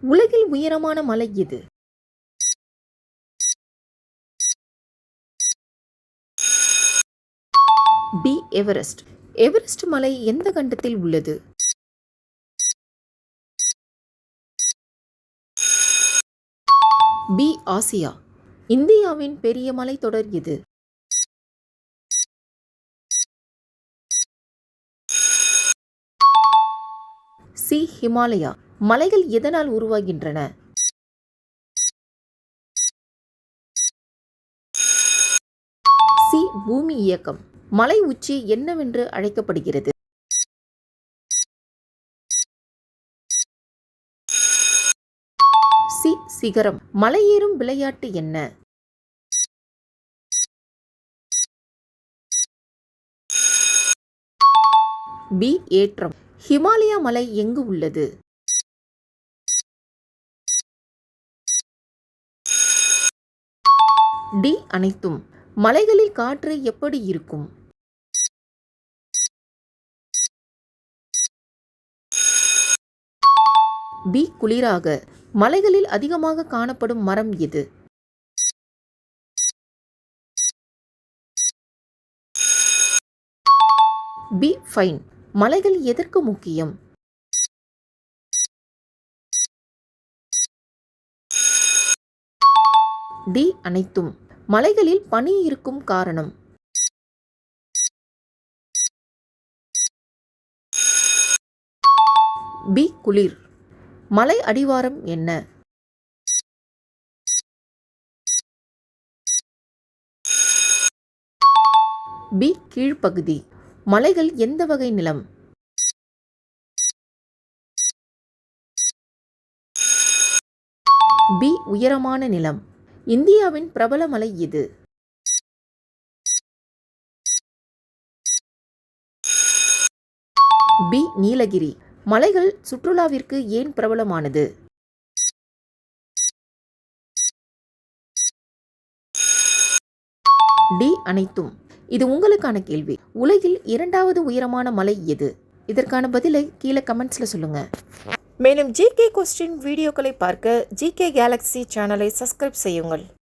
உலகில் உயரமான மலை எது? பி. எவரெஸ்ட். எவரெஸ்ட் மலை எந்த கண்டத்தில் உள்ளது? பி. ஆசியா. இந்தியாவின் பெரிய மலைத்தொடர் எது? சி. ஹிமாலயா. மலைகள் எதனால் உருவாகின்றன? சி. பூமி இயக்கம். மலை உச்சி என்னவென்று அழைக்கப்படுகிறது? சி. சிகரம். மலையேறும் விளையாட்டு என்ன? பி. ஏற்றம். ஹிமாலயா மலை எங்கு உள்ளது? டி. அனைத்தும். மலைகளில் காற்று எப்படி இருக்கும்? பி. குளிராக. மலைகளில் அதிகமாக காணப்படும் மரம் எது? பி. ஃபைன். மலைகள் எதற்கு முக்கியம்? டி. அனைத்தும். மலைகளில் பனி இருக்கும் காரணம்? பி. குளிர். மலை அடிவாரம் என்ன? பி. கீழ்ப்பகுதி. மலைகள் எந்த வகை நிலம்? பி. உயரமான நிலம். இந்தியாவின் பிரபல மலை எது? பி. நீலகிரி. மலைகள் சுற்றுலாவிற்கு ஏன் பிரபலமானது? டி. அனைத்தும். இது உங்களுக்கான கேள்வி. உலகில் இரண்டாவது உயரமான மலை எது? இதற்கான பதிலை கீழே கமெண்ட்ஸ்ல சொல்லுங்க. மேலும் ஜிகே கொஸ்டின் வீடியோக்களை பார்க்க ஜிகே கேலக்ஸி சேனலை சப்ஸ்கிரைப் செய்யுங்கள்.